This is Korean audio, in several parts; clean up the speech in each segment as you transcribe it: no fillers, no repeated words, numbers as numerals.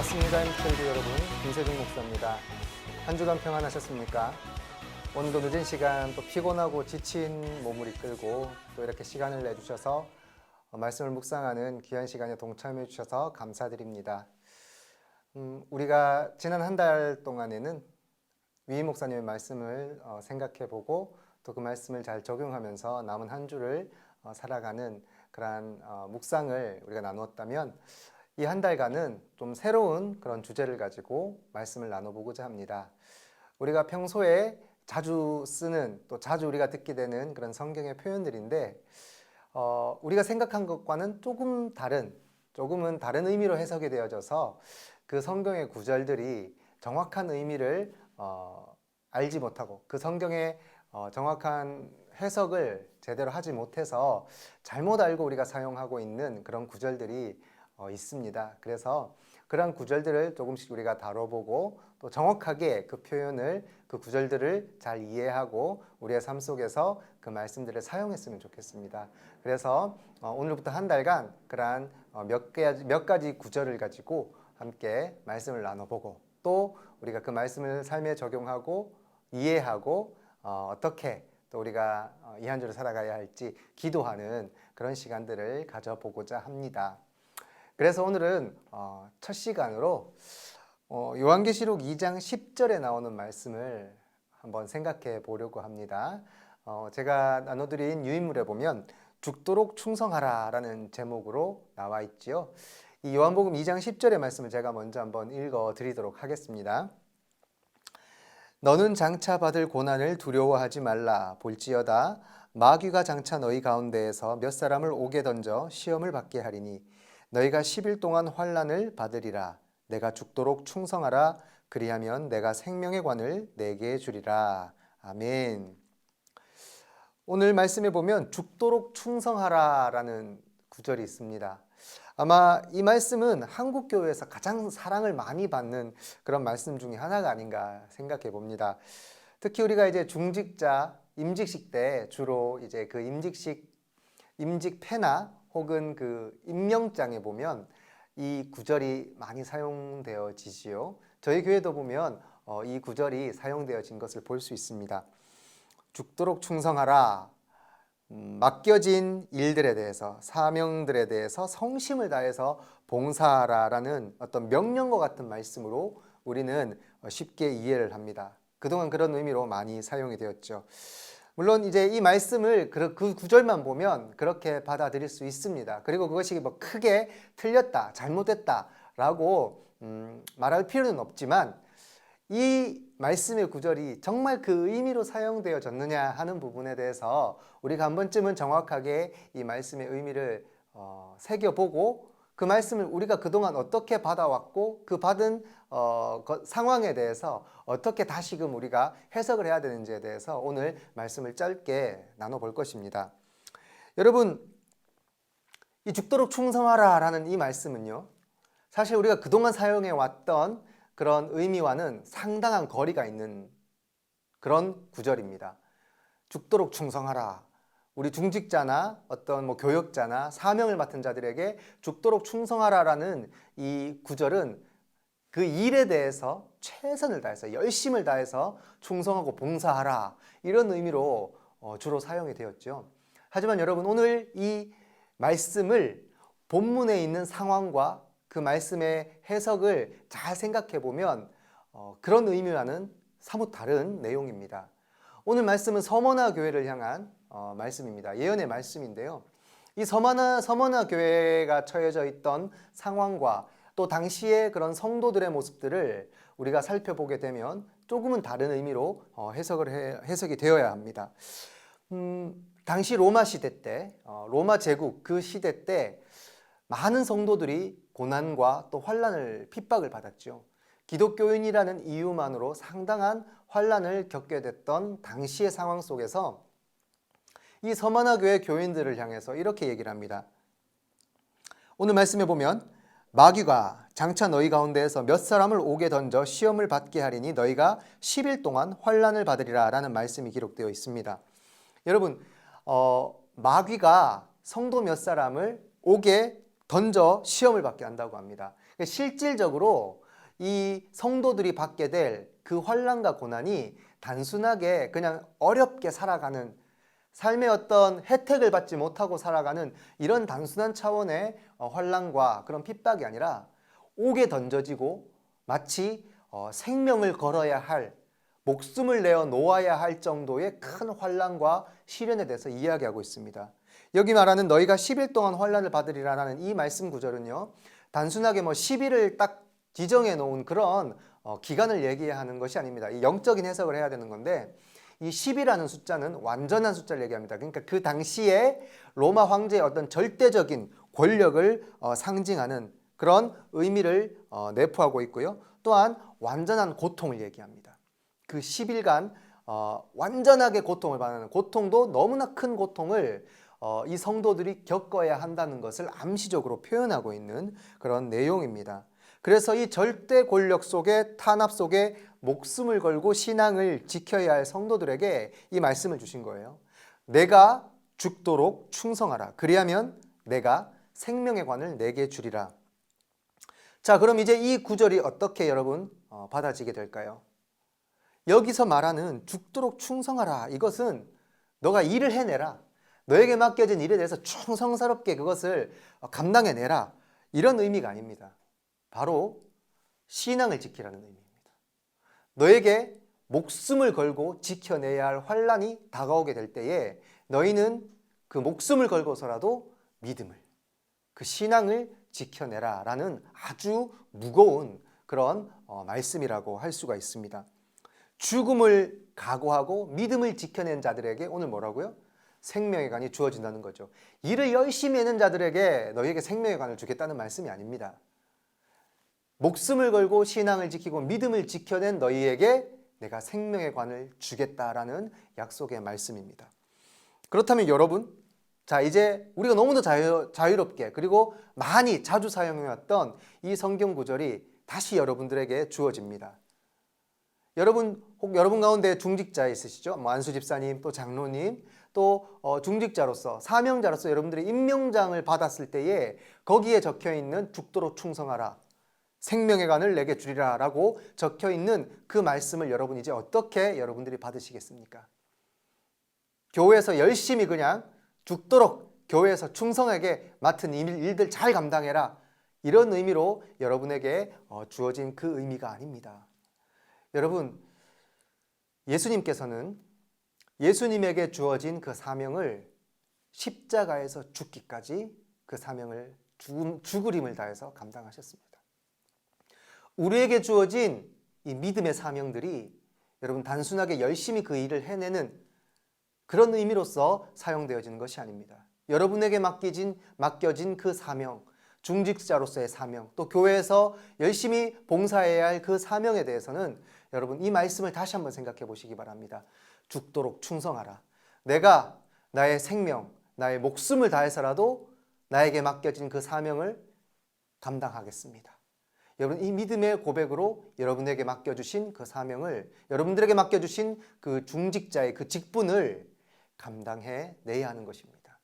반갑습니다. MTV 여러분, 김세중 목사입니다. 한 주간 평안하셨습니까? 오늘도 늦은 시간 또 피곤하고 지친 몸을 이끌고 또 이렇게 시간을 내주셔서 말씀을 묵상하는 귀한 시간에 동참해 주셔서 감사드립니다. 우리가 지난 한 달 동안에는 위희 목사님의 말씀을 생각해보고 또 그 말씀을 잘 적용하면서 남은 한 주를 살아가는 그러한 묵상을 우리가 나누었다면 이 한 달간은 좀 새로운 그런 주제를 가지고 말씀을 나눠보고자 합니다. 우리가 평소에 자주 쓰는 또 자주 우리가 듣게 되는 그런 성경의 표현들인데 우리가 생각한 것과는 조금은 다른 의미로 해석이 되어져서 그 성경의 구절들이 정확한 의미를 알지 못하고 그 성경의 정확한 해석을 제대로 하지 못해서 잘못 알고 우리가 사용하고 있는 그런 구절들이 있습니다. 그래서 그런 구절들을 조금씩 우리가 다뤄보고 또 정확하게 그 표현을, 그 구절들을 잘 이해하고 우리의 삶 속에서 그 말씀들을 사용했으면 좋겠습니다. 그래서 오늘부터 한 달간 그러한 몇 가지 구절을 가지고 함께 말씀을 나눠보고 또 우리가 그 말씀을 삶에 적용하고 이해하고 어떻게 또 우리가 이 한 주를 살아가야 할지 기도하는 그런 시간들을 가져보고자 합니다. 그래서 오늘은 첫 시간으로 요한계시록 2장 10절에 나오는 말씀을 한번 생각해 보려고 합니다. 제가 나눠드린 유인물에 보면 죽도록 충성하라 라는 제목으로 나와 있지요. 이 요한복음 2장 10절의 말씀을 제가 먼저 한번 읽어 드리도록 하겠습니다. 너는 장차 받을 고난을 두려워하지 말라. 볼지어다 마귀가 장차 너희 가운데에서 몇 사람을 옥에 던져 시험을 받게 하리니 너희가 10일 동안 환난을 받으리라. 내가 죽도록 충성하라. 그리하면 내가 생명의 관을 내게 주리라. 아멘. 오늘 말씀에 보면 죽도록 충성하라 라는 구절이 있습니다. 아마 이 말씀은 한국 교회에서 가장 사랑을 많이 받는 그런 말씀 중에 하나가 아닌가 생각해 봅니다. 특히 우리가 이제 중직자 임직식 때 주로 이제 그 임직패나 혹은 그 임명장에 보면 이 구절이 많이 사용되어지지요. 저희 교회도 보면 이 구절이 사용되어진 것을 볼 수 있습니다. 죽도록 충성하라. 맡겨진 일들에 대해서 사명들에 대해서 성심을 다해서 봉사하라라는 어떤 명령과 같은 말씀으로 우리는 쉽게 이해를 합니다. 그동안 그런 의미로 많이 사용이 되었죠. 물론 이제 이 말씀을 그 구절만 보면 그렇게 받아들일 수 있습니다. 그리고 그것이 뭐 크게 틀렸다, 잘못됐다라고 말할 필요는 없지만 이 말씀의 구절이 정말 그 의미로 사용되어졌느냐 하는 부분에 대해서 우리가 한 번쯤은 정확하게 이 말씀의 의미를 새겨보고 그 말씀을 우리가 그동안 어떻게 받아왔고 그 받은 상황에 대해서 어떻게 다시금 우리가 해석을 해야 되는지에 대해서 오늘 말씀을 짧게 나눠볼 것입니다. 여러분, 이 죽도록 충성하라 라는 이 말씀은요, 사실 우리가 그동안 사용해왔던 그런 의미와는 상당한 거리가 있는 그런 구절입니다. 죽도록 충성하라. 우리 중직자나 어떤 뭐 교역자나 사명을 맡은 자들에게 죽도록 충성하라라는 이 구절은 그 일에 대해서 최선을 다해서 열심을 다해서 충성하고 봉사하라 이런 의미로 주로 사용이 되었죠. 하지만 여러분 오늘 이 말씀을 본문에 있는 상황과 그 말씀의 해석을 잘 생각해 보면 그런 의미와는 사뭇 다른 내용입니다. 오늘 말씀은 서머나 교회를 향한 말씀입니다. 예언의 말씀인데요. 이 서머나 교회가 처해져 있던 상황과 또 당시의 그런 성도들의 모습들을 우리가 살펴보게 되면 조금은 다른 의미로 해석이 되어야 합니다. 당시 로마 시대 때, 로마 제국 그 시대 때 많은 성도들이 고난과 또 환난을 핍박을 받았죠. 기독교인이라는 이유만으로 상당한 환난을 겪게 됐던 당시의 상황 속에서 이 서머나 교회 교인들을 향해서 이렇게 얘기를 합니다. 오늘 말씀에 보면 마귀가 장차 너희 가운데에서 몇 사람을 옥에 던져 시험을 받게 하리니 너희가 10일 동안 환난을 받으리라 라는 말씀이 기록되어 있습니다. 여러분 마귀가 성도 몇 사람을 옥에 던져 시험을 받게 한다고 합니다. 그러니까 실질적으로 이 성도들이 받게 될 그 환난과 고난이 단순하게 그냥 어렵게 살아가는 삶의 어떤 혜택을 받지 못하고 살아가는 이런 단순한 차원의 환난과 그런 핍박이 아니라 옥에 던져지고 마치 생명을 걸어야 할, 목숨을 내어 놓아야 할 정도의 큰 환난과 시련에 대해서 이야기하고 있습니다. 여기 말하는 너희가 10일 동안 환난을 받으리라는 이 말씀 구절은요, 단순하게 10일을 딱 지정해 놓은 그런 기간을 얘기하는 것이 아닙니다. 이 영적인 해석을 해야 되는 건데, 이 10이라는 숫자는 완전한 숫자를 얘기합니다. 그러니까 그 당시에 로마 황제의 어떤 절대적인 권력을 상징하는 그런 의미를 내포하고 있고요. 또한 완전한 고통을 얘기합니다. 그 10일간 완전하게 고통을 받는, 고통도 너무나 큰 고통을 이 성도들이 겪어야 한다는 것을 암시적으로 표현하고 있는 그런 내용입니다. 그래서 이 절대 권력 속에, 탄압 속에 목숨을 걸고 신앙을 지켜야 할 성도들에게 이 말씀을 주신 거예요. 내가 죽도록 충성하라. 그리하면 내가 생명의 관을 내게 주리라. 자, 그럼 이제 이 구절이 어떻게 여러분 받아지게 될까요? 여기서 말하는 죽도록 충성하라. 이것은 너가 일을 해내라. 너에게 맡겨진 일에 대해서 충성스럽게 그것을 감당해내라. 이런 의미가 아닙니다. 바로 신앙을 지키라는 의미입니다. 너에게 목숨을 걸고 지켜내야 할 환난이 다가오게 될 때에 너희는 그 목숨을 걸고서라도 믿음을, 그 신앙을 지켜내라 라는 아주 무거운 그런 말씀이라고 할 수가 있습니다. 죽음을 각오하고 믿음을 지켜낸 자들에게 오늘 뭐라고요? 생명의 관이 주어진다는 거죠. 일을 열심히 하는 자들에게 너희에게 생명의 관을 주겠다는 말씀이 아닙니다. 목숨을 걸고 신앙을 지키고 믿음을 지켜낸 너희에게 내가 생명의 관을 주겠다라는 약속의 말씀입니다. 그렇다면 여러분, 자, 이제 우리가 너무도 자유롭게 그리고 많이 자주 사용해왔던 이 성경 구절이 다시 여러분들에게 주어집니다. 여러분, 혹 여러분 가운데 중직자 있으시죠? 안수 집사님, 또 장로님, 또 중직자로서, 사명자로서 여러분들이 임명장을 받았을 때에 거기에 적혀있는 죽도록 충성하라, 생명의 관을 내게 주리라 라고 적혀있는 그 말씀을 여러분 이제 어떻게 여러분들이 받으시겠습니까? 교회에서 열심히 그냥 죽도록 교회에서 충성하게 맡은 일들 잘 감당해라, 이런 의미로 여러분에게 주어진 그 의미가 아닙니다. 여러분, 예수님께서는 예수님에게 주어진 그 사명을 십자가에서 죽기까지 그 사명을 죽을 힘을 다해서 감당하셨습니다. 우리에게 주어진 이 믿음의 사명들이 여러분 단순하게 열심히 그 일을 해내는 그런 의미로서 사용되어지는 것이 아닙니다. 여러분에게 맡겨진 그 사명, 중직자로서의 사명, 또 교회에서 열심히 봉사해야 할 그 사명에 대해서는 여러분 이 말씀을 다시 한번 생각해 보시기 바랍니다. 죽도록 충성하라. 내가 나의 생명, 나의 목숨을 다해서라도 나에게 맡겨진 그 사명을 감당하겠습니다. 여러분, 이 믿음의 고백으로 여러분에게 맡겨주신 그 사명을, 여러분들에게 맡겨주신 그 중직자의 그 직분을 감당해 내야 하는 것입니다.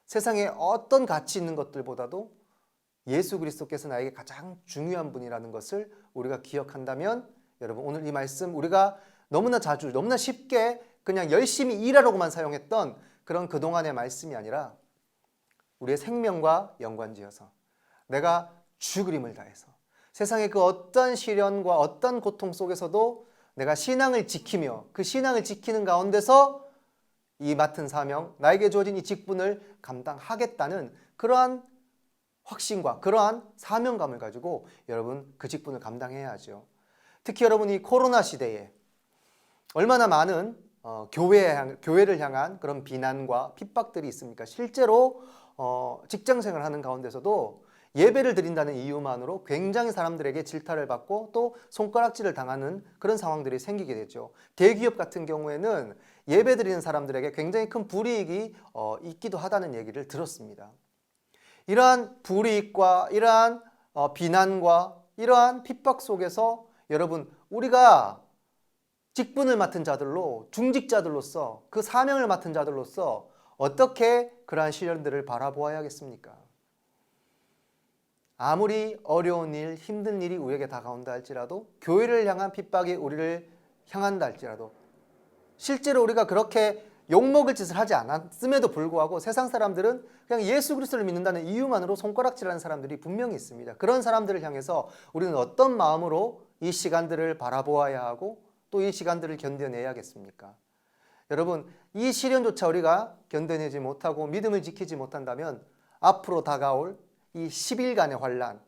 세상에 어떤 가치 있는 것들보다도 예수 그리스도께서 나에게 가장 중요한 분이라는 것을 우리가 기억한다면, 여러분 오늘 이 말씀 우리가 너무나 자주, 너무나 쉽게 그냥 열심히 일하려고만 사용했던 그런 그동안의 말씀이 아니라 우리의 생명과 연관지어서 내가 죽을 힘을 다해서 세상의 그 어떤 시련과 어떤 고통 속에서도 내가 신앙을 지키며 그 신앙을 지키는 가운데서 이 맡은 사명, 나에게 주어진 이 직분을 감당하겠다는 그러한 확신과 그러한 사명감을 가지고 여러분 그 직분을 감당해야죠. 특히 여러분 이 코로나 시대에 얼마나 많은 교회를 향한 그런 비난과 핍박들이 있습니까? 실제로 직장생활을 하는 가운데서도 예배를 드린다는 이유만으로 굉장히 사람들에게 질타를 받고 또 손가락질을 당하는 그런 상황들이 생기게 되죠. 대기업 같은 경우에는 예배 드리는 사람들에게 굉장히 큰 불이익이 있기도 하다는 얘기를 들었습니다. 이러한 불이익과 이러한 비난과 이러한 핍박 속에서 여러분 우리가 직분을 맡은 자들로, 중직자들로서, 그 사명을 맡은 자들로서 어떻게 그러한 시련들을 바라보아야겠습니까? 아무리 어려운 일, 힘든 일이 우리에게 다가온다 할지라도, 교회를 향한 핍박이 우리를 향한다 할지라도, 실제로 우리가 그렇게 욕먹을 짓을 하지 않았음에도 불구하고 세상 사람들은 그냥 예수 그리스도를 믿는다는 이유만으로 손가락질하는 사람들이 분명히 있습니다. 그런 사람들을 향해서 우리는 어떤 마음으로 이 시간들을 바라보아야 하고 또 이 시간들을 견뎌내야겠습니까? 여러분, 이 시련조차 우리가 견뎌내지 못하고 믿음을 지키지 못한다면 앞으로 다가올 이 10일간의 환란,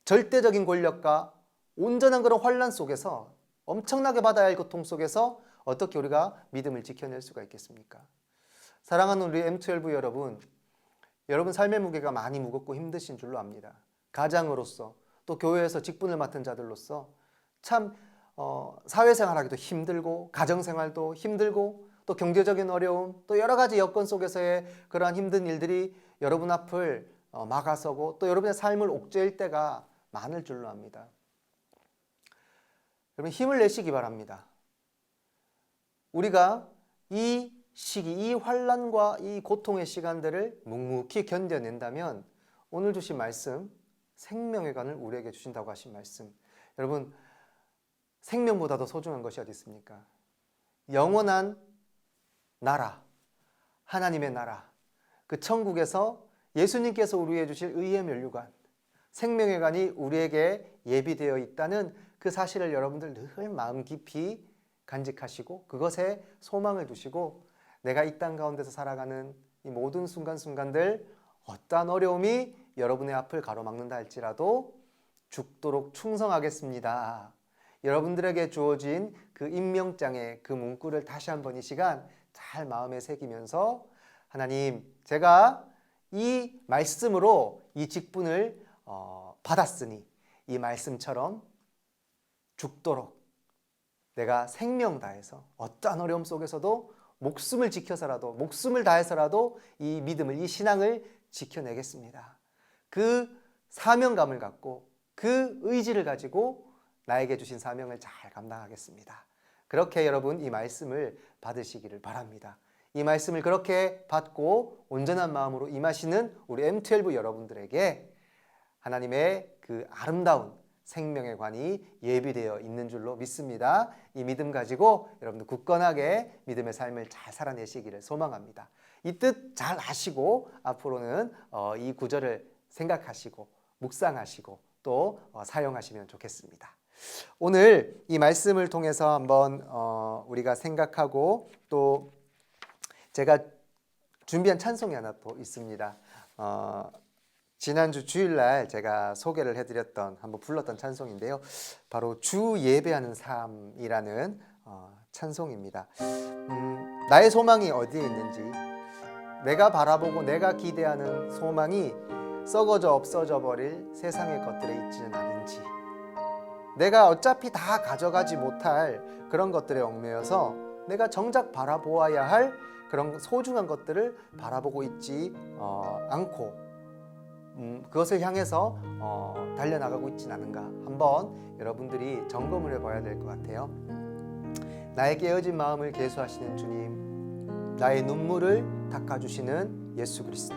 절대적인 권력과 온전한 그런 환란 속에서, 엄청나게 받아야 할 고통 속에서 어떻게 우리가 믿음을 지켜낼 수가 있겠습니까? 사랑하는 우리 M12 여러분, 여러분 삶의 무게가 많이 무겁고 힘드신 줄로 압니다. 가장으로서, 또 교회에서 직분을 맡은 자들로서 참 사회생활하기도 힘들고, 가정생활도 힘들고, 또 경제적인 어려움, 또 여러 가지 여건 속에서의 그러한 힘든 일들이 여러분 앞을 막아서고 또 여러분의 삶을 옥죄일 때가 많을 줄로 압니다. 여러분, 힘을 내시기 바랍니다. 우리가 이 시기, 이 환난과 이 고통의 시간들을 묵묵히 견뎌낸다면 오늘 주신 말씀, 생명의 관을 우리에게 주신다고 하신 말씀, 여러분, 생명보다 더 소중한 것이 어디 있습니까? 영원한 나라, 하나님의 나라, 그 천국에서 예수님께서 우리에게 주실 의의 면류관, 생명의 관이 우리에게 예비되어 있다는 그 사실을 여러분들 늘 마음 깊이 간직하시고 그것에 소망을 두시고, 내가 이 땅 가운데서 살아가는 이 모든 순간순간들 어떠한 어려움이 여러분의 앞을 가로막는다 할지라도 죽도록 충성하겠습니다. 여러분들에게 주어진 그 임명장의 그 문구를 다시 한번 이 시간 잘 마음에 새기면서, 하나님, 제가 이 말씀으로 이 직분을 받았으니 이 말씀처럼 죽도록 내가 생명 다해서 어떠한 어려움 속에서도 목숨을 지켜서라도, 목숨을 다해서라도 이 믿음을, 이 신앙을 지켜내겠습니다. 그 사명감을 갖고 그 의지를 가지고 나에게 주신 사명을 잘 감당하겠습니다. 그렇게 여러분 이 말씀을 받으시기를 바랍니다. 이 말씀을 그렇게 받고 온전한 마음으로 임하시는 우리 M12 여러분들에게 하나님의 그 아름다운 생명의 관이 예비되어 있는 줄로 믿습니다. 이 믿음 가지고 여러분들 굳건하게 믿음의 삶을 잘 살아내시기를 소망합니다. 이 뜻 잘 아시고 앞으로는 이 구절을 생각하시고 묵상하시고 또 사용하시면 좋겠습니다. 오늘 이 말씀을 통해서 한번 우리가 생각하고, 또 제가 준비한 찬송이 하나 또 있습니다. 지난주 주일날 제가 소개를 해드렸던, 한번 불렀던 찬송인데요. 바로 주 예배하는 삶이라는 찬송입니다. 나의 소망이 어디에 있는지, 내가 바라보고 내가 기대하는 소망이 썩어져 없어져 버릴 세상의 것들에 있지는 않은지, 내가 어차피 다 가져가지 못할 그런 것들에 얽매여서 내가 정작 바라보아야 할 그런 소중한 것들을 바라보고 있지 않고 그것을 향해서 달려나가고 있진 않은가, 한번 여러분들이 점검을 해봐야 될 것 같아요. 나의 깨어진 마음을 계수하시는 주님, 나의 눈물을 닦아주시는 예수 그리스도,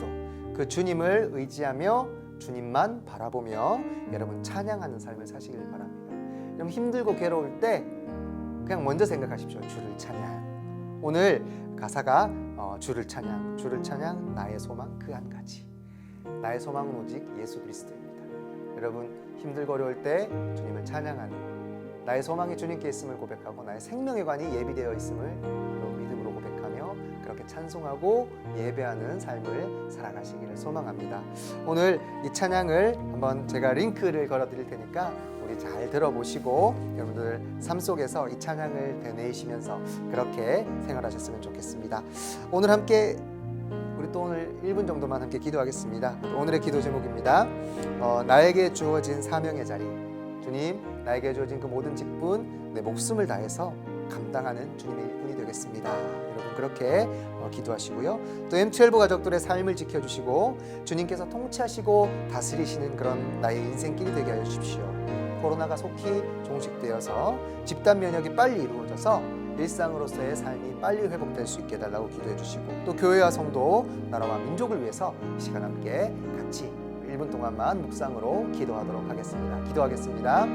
그 주님을 의지하며 주님만 바라보며 여러분 찬양하는 삶을 사시길 바랍니다. 여러분 힘들고 괴로울 때 그냥 먼저 생각하십시오. 주를 찬양. 오늘 가사가 주를 찬양, 주를 찬양, 나의 소망 그 한 가지. 나의 소망은 오직 예수 그리스도입니다. 여러분 힘들고 어려울 때 주님을 찬양하는, 나의 소망이 주님께 있음을 고백하고 나의 생명의 관이 예비되어 있음을 믿음으로 고백하며 그렇게 찬송하고 예배하는 삶을 살아가시기를 소망합니다. 오늘 이 찬양을 한번 제가 링크를 걸어 드릴 테니까 우리 잘 들어보시고 여러분들 삶 속에서 이 찬양을 되뇌이시면서 그렇게 생활하셨으면 좋겠습니다. 오늘 함께 우리 또 오늘 1분 정도만 함께 기도하겠습니다. 오늘의 기도 제목입니다. 나에게 주어진 사명의 자리, 주님, 나에게 주어진 그 모든 직분 내 목숨을 다해서 감당하는 주님의 일꾼이 되겠습니다. 여러분 그렇게 기도하시고요. 또 M12 가족들의 삶을 지켜주시고 주님께서 통치하시고 다스리시는 그런 나의 인생길이 되게 하여 주십시오. 코로나가 속히 종식되어서 집단 면역이 빨리 이루어져서 일상으로서의 삶이 빨리 회복될 수 있게 해달라고 기도해 주시고, 또 교회와 성도, 나라와 민족을 위해서 이 시간 함께 같이 1분 동안만 묵상으로 기도하도록 하겠습니다. 기도하겠습니다.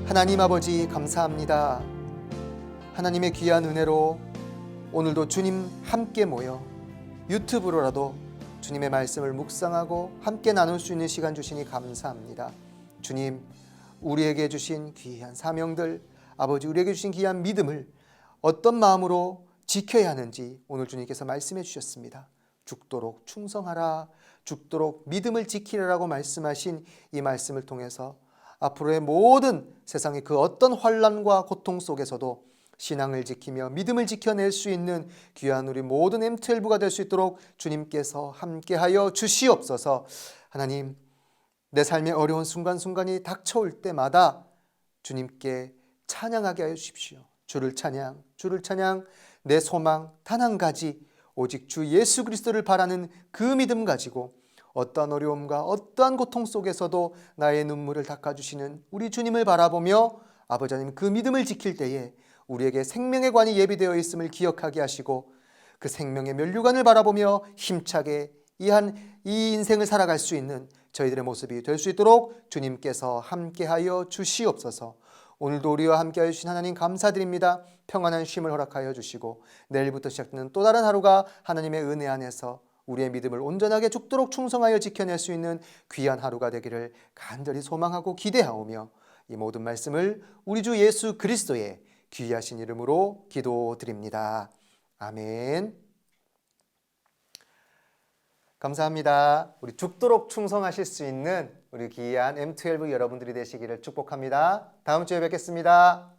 하나님 아버지 감사합니다. 하나님의 귀한 은혜로 오늘도 주님 함께 모여 유튜브로라도 주님의 말씀을 묵상하고 함께 나눌 수 있는 시간 주시니 감사합니다. 주님, 우리에게 주신 귀한 사명들, 아버지 우리에게 주신 귀한 믿음을 어떤 마음으로 지켜야 하는지 오늘 주님께서 말씀해 주셨습니다. 죽도록 충성하라, 죽도록 믿음을 지키라라고 말씀하신 이 말씀을 통해서 앞으로의 모든 세상의 그 어떤 환난과 고통 속에서도 신앙을 지키며 믿음을 지켜낼 수 있는 귀한 우리 모든 M12가 될 수 있도록 주님께서 함께하여 주시옵소서. 하나님, 내 삶의 어려운 순간순간이 닥쳐올 때마다 주님께 찬양하게 하여 주십시오. 주를 찬양, 주를 찬양. 내 소망 단 한 가지, 오직 주 예수 그리스도를 바라는 그 믿음 가지고 어떠한 어려움과 어떠한 고통 속에서도 나의 눈물을 닦아주시는 우리 주님을 바라보며 아버지 하나님 그 믿음을 지킬 때에 우리에게 생명의 관이 예비되어 있음을 기억하게 하시고 그 생명의 면류관을 바라보며 힘차게 이 인생을 살아갈 수 있는 저희들의 모습이 될 수 있도록 주님께서 함께하여 주시옵소서. 오늘도 우리와 함께하여 주신 하나님 감사드립니다. 평안한 쉼을 허락하여 주시고 내일부터 시작되는 또 다른 하루가 하나님의 은혜 안에서 우리의 믿음을 온전하게 죽도록 충성하여 지켜낼 수 있는 귀한 하루가 되기를 간절히 소망하고 기대하오며 이 모든 말씀을 우리 주 예수 그리스도의 귀하신 이름으로 기도드립니다. 아멘. 감사합니다. 우리 죽도록 충성하실 수 있는 우리 귀한 M12 여러분들이 되시기를 축복합니다. 다음 주에 뵙겠습니다.